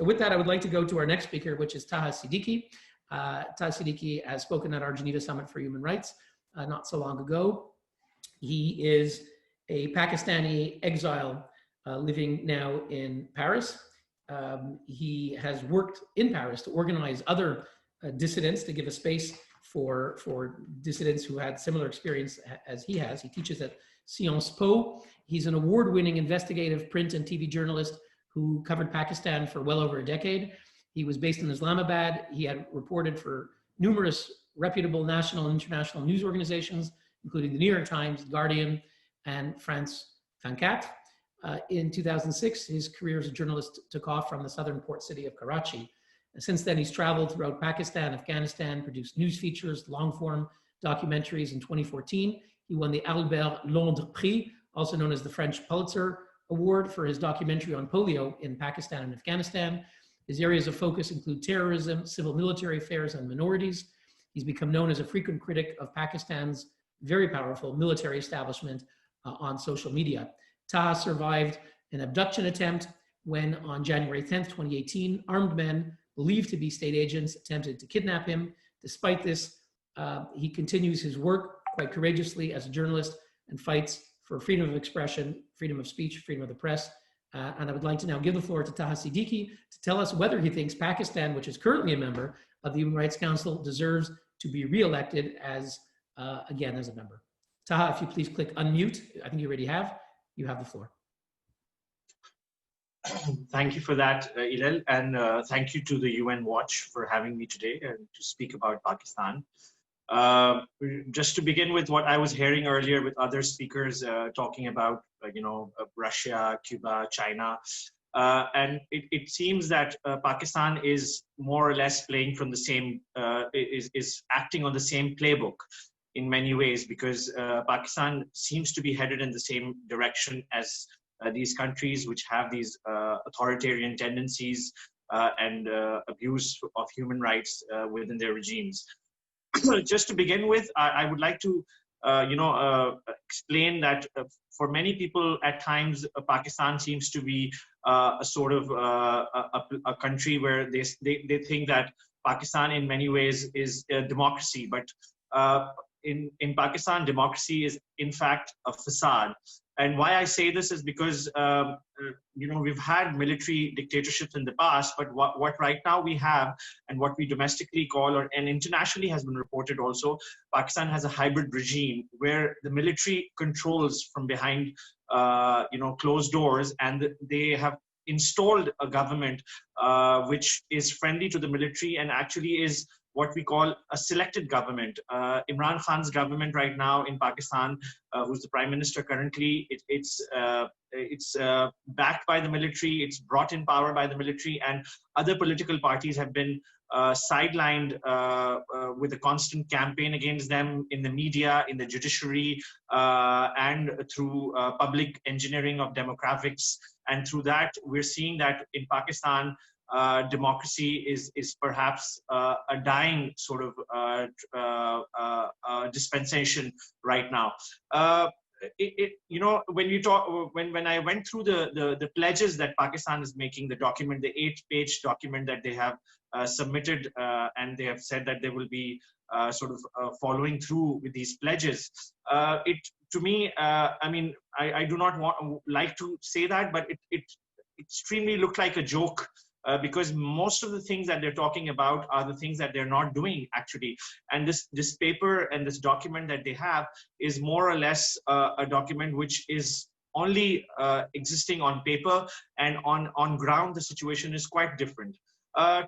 So with that, I would like to go to our next speaker, which is Taha Sidiqqui. Taha Sidiqqui has spoken at our Geneva Summit for Human Rights not so long ago. He is a Pakistani exile living now in Paris. He has worked in Paris to organize other dissidents, to give a space for dissidents who had similar experience as he has. He teaches at Sciences Po. He's an award-winning investigative print and TV journalist who covered Pakistan for well over a decade. He was based in Islamabad. He had reported for numerous reputable national and international news organizations, including the New York Times, The Guardian, and France 24. In 2006, his career as a journalist took off from the southern port city of Karachi. Since then, he's traveled throughout Pakistan, Afghanistan, produced news features, long-form documentaries. In 2014, he won the Albert Londres Prix, also known as the French Pulitzer Award, for his documentary on polio in Pakistan and Afghanistan. His areas of focus include terrorism, civil military affairs, and minorities. He's become known as a frequent critic of Pakistan's very powerful military establishment on social media. Taha survived an abduction attempt when, on January 10th, 2018, armed men believed to be state agents attempted to kidnap him. Despite this, he continues his work quite courageously as a journalist and fights for freedom of expression, freedom of speech, freedom of the press. And I would like to now give the floor to Taha Sidiqqui to tell us whether he thinks Pakistan, which is currently a member of the Human Rights Council, deserves to be re-elected as, again, as a member. Taha, if you please click unmute. I think you already have. You have the floor. Thank you for that, Ilal, and thank you to the UN Watch for having me today and to speak about Pakistan. Just to begin with what I was hearing earlier with other speakers talking about, Russia, Cuba, China, and it seems that Pakistan is more or less playing from the same, is acting on the same playbook in many ways, because Pakistan seems to be headed in the same direction as these countries which have these authoritarian tendencies and abuse of human rights within their regimes. Just to begin with, I would like to explain that for many people at times, Pakistan seems to be a sort of a country where they think that Pakistan in many ways is a democracy, but in Pakistan, democracy is in fact a facade. And why I say this is because, we've had military dictatorships in the past, but what right now we have and what we domestically call, and internationally has been reported also, Pakistan has a hybrid regime where the military controls from behind, closed doors, and they have installed a government which is friendly to the military and actually is what we call a selected government. Imran Khan's government right now in Pakistan, who's the prime minister currently, it's backed by the military, it's brought in power by the military, and other political parties have been sidelined with a constant campaign against them in the media, in the judiciary, and through public engineering of demographics. And through that, we're seeing that in Pakistan, democracy is perhaps a dying sort of dispensation right now. When I went through the pledges that Pakistan is making, the document, the 8-page document that they have submitted, and they have said that they will be following through with these pledges. To me, I do not like to say that, but it extremely looked like a joke. Because most of the things that they're talking about are the things that they're not doing actually. And this paper and this document that they have is more or less a document which is only existing on paper, and on ground the situation is quite different.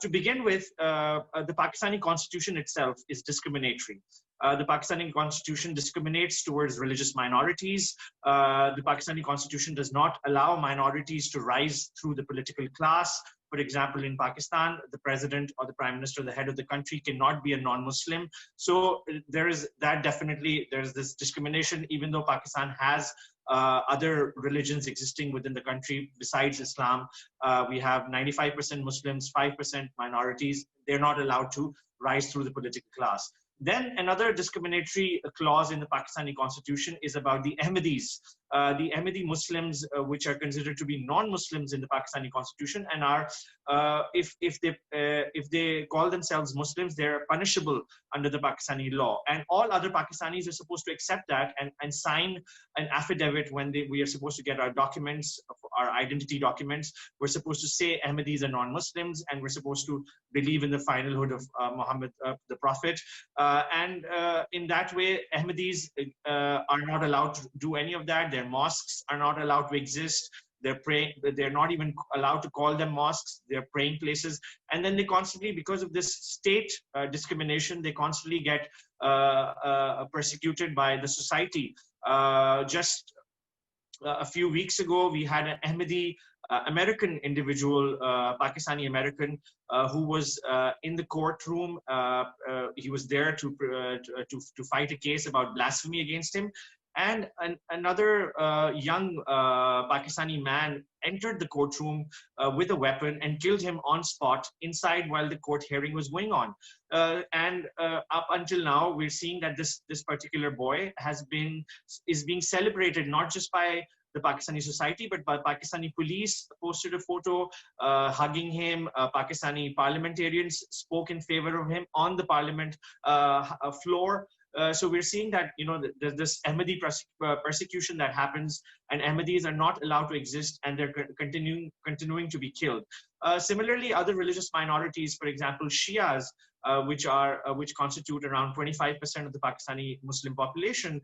To begin with, the Pakistani constitution itself is discriminatory. The Pakistani constitution discriminates towards religious minorities. The Pakistani constitution does not allow minorities to rise through the political class. For example, in Pakistan, the president or the prime minister, the head of the country, cannot be a non-Muslim. So there's this discrimination, even though Pakistan has other religions existing within the country besides Islam. We have 95% Muslims, 5% minorities. They're not allowed to rise through the political class. Then another discriminatory clause in the Pakistani constitution is about the Ahmadis. the Ahmadi Muslims, which are considered to be non-Muslims in the Pakistani constitution, and are if they call themselves Muslims, they're punishable under the Pakistani law. And all other Pakistanis are supposed to accept that and sign an affidavit when we are supposed to get our documents, our identity documents. We're supposed to say Ahmadis are non-Muslims, and we're supposed to believe in the finalhood of Muhammad, the Prophet. And in that way, Ahmadis are not allowed to do any of that. Their mosques are not allowed to exist. They're not even allowed to call them mosques. They're praying places. And then they constantly, because of this state discrimination, they constantly get persecuted by the society. Just a few weeks ago, we had an Ahmadi American individual, Pakistani American, who was in the courtroom. He was there to fight a case about blasphemy against him. And another young Pakistani man entered the courtroom with a weapon and killed him on spot inside while the court hearing was going on. And up until now, we're seeing that this particular boy is being celebrated not just by the Pakistani society, but by Pakistani police posted a photo hugging him. Pakistani parliamentarians spoke in favor of him on the parliament floor. So we're seeing that, you know, there's this Ahmadi persecution that happens, and Ahmadis are not allowed to exist, and they're continuing to be killed. Similarly, other religious minorities, for example, Shias, which constitute around 25% of the Pakistani Muslim population,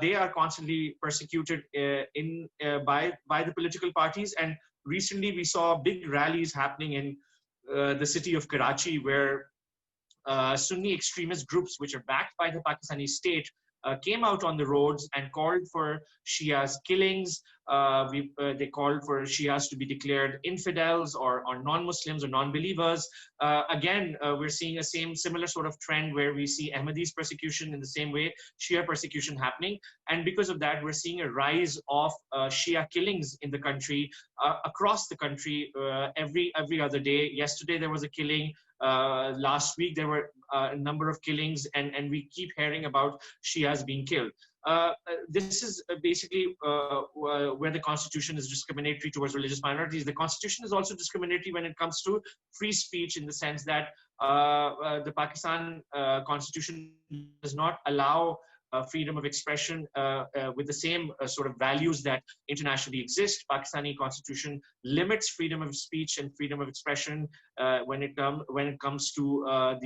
they are constantly persecuted by the political parties. And recently, we saw big rallies happening in the city of Karachi, where Sunni extremist groups, which are backed by the Pakistani state, came out on the roads and called for Shias killings. They called for Shias to be declared infidels or non-Muslims or non-believers. Again, we're seeing a similar sort of trend where we see Ahmadis persecution in the same way, Shia persecution happening. And because of that, we're seeing a rise of Shia killings in the country, across the country, every other day. Yesterday, there was a killing. Last week, there were a number of killings, and we keep hearing about Shias being killed. This is basically where the constitution is discriminatory towards religious minorities. The constitution is also discriminatory when it comes to free speech, in the sense that the Pakistan constitution does not allow freedom of expression with the same sort of values that internationally exist. Pakistani constitution limits freedom of speech and freedom of expression when it comes to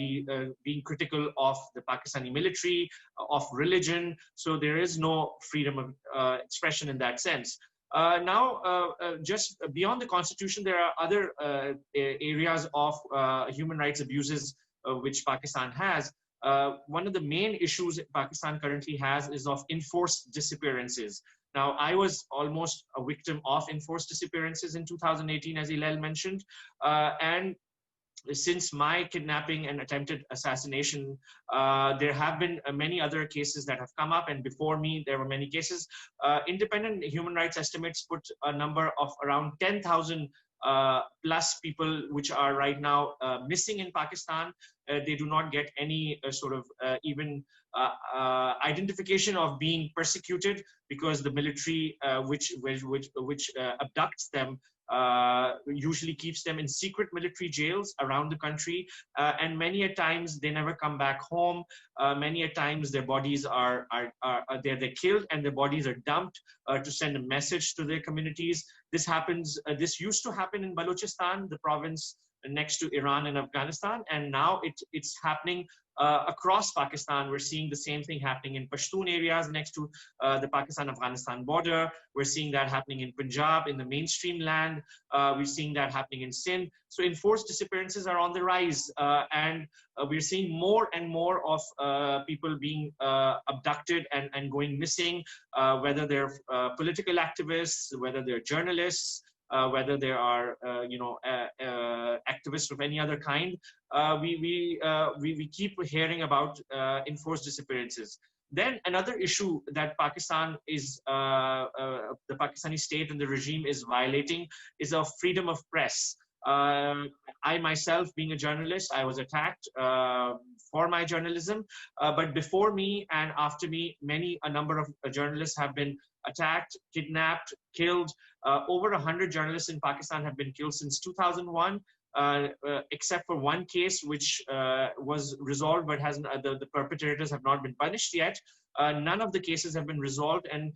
being critical of the Pakistani military, of religion. So there is no freedom of expression in that sense. Now, just beyond the constitution, there are other areas of human rights abuses which Pakistan has. One of the main issues Pakistan currently has is of enforced disappearances. Now, I was almost a victim of enforced disappearances in 2018, as Ilal mentioned. And since my kidnapping and attempted assassination, there have been many other cases that have come up. And before me, there were many cases. Independent human rights estimates put a number of around 10,000 plus people which are right now missing in Pakistan. They do not get any sort of even identification of being persecuted, because the military which abducts them usually keeps them in secret military jails around the country, and many a times they never come back home. Many a times their bodies they're killed, and their bodies are dumped to send a message to their communities. This happens. This used to happen in Balochistan, the province next to Iran and Afghanistan, and now it's happening across Pakistan. We're seeing the same thing happening in Pashtun areas next to the Pakistan-Afghanistan border. We're seeing that happening in Punjab, in the mainstream land. We're seeing that happening in Sindh. So enforced disappearances are on the rise, and we're seeing more and more of people being abducted and going missing, whether they're political activists, whether they're journalists, whether there are activists of any other kind. We keep hearing about enforced disappearances. Then another issue that Pakistan is, the Pakistani state and the regime is violating, is of freedom of press. I myself, being a journalist, I was attacked for my journalism. But before me and after me, a number of journalists have been attacked, kidnapped, killed. Over 100 journalists in Pakistan have been killed since 2001. Except for one case which was resolved, but the perpetrators have not been punished yet. None of the cases have been resolved, and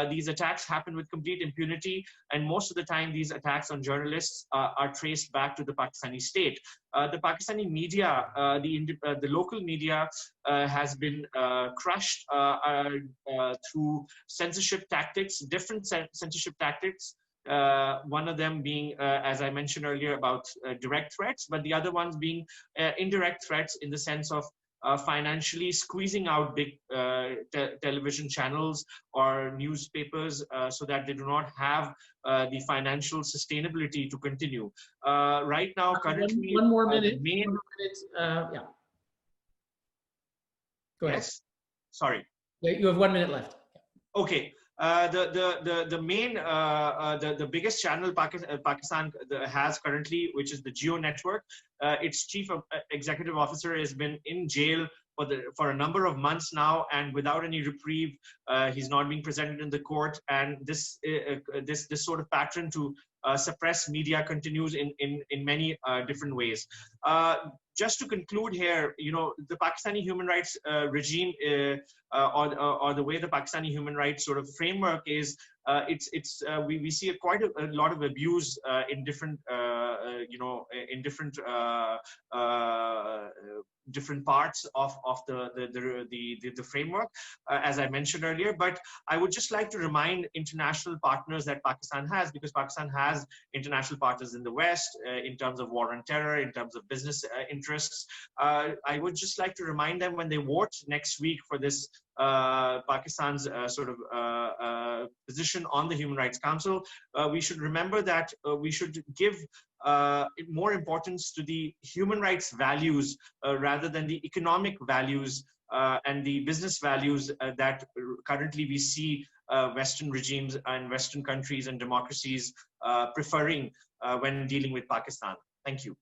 these attacks happen with complete impunity. And most of the time, these attacks on journalists are traced back to the Pakistani state. The Pakistani media, the local media, has been crushed through censorship tactics, different censorship tactics. One of them being, as I mentioned earlier, about direct threats, but the other ones being indirect threats in the sense of financially squeezing out big television channels or newspapers so that they do not have the financial sustainability to continue. Right now, currently, one more minute. Yeah. Go ahead. Yes. Sorry. You have 1 minute left. Okay. The biggest channel Pakistan has currently, which is the Geo network, its chief executive officer has been in jail for a number of months now, and without any reprieve. He's not being presented in the court, and this sort of pattern to suppress media continues in many different ways. Just to conclude here, the Pakistani human rights regime, or the way the Pakistani human rights sort of framework is, we see quite a lot of abuse in different different parts of the framework, as I mentioned earlier. But I would just like to remind international partners that Pakistan has, because Pakistan has international partners in the West in terms of war on terror, in terms of business interests. I would just like to remind them, when they vote next week for this Pakistan's position on the Human Rights Council, we should remember that we should give more importance to the human rights values rather than the economic values and the business values that currently we see Western regimes and Western countries and democracies preferring when dealing with Pakistan. Thank you.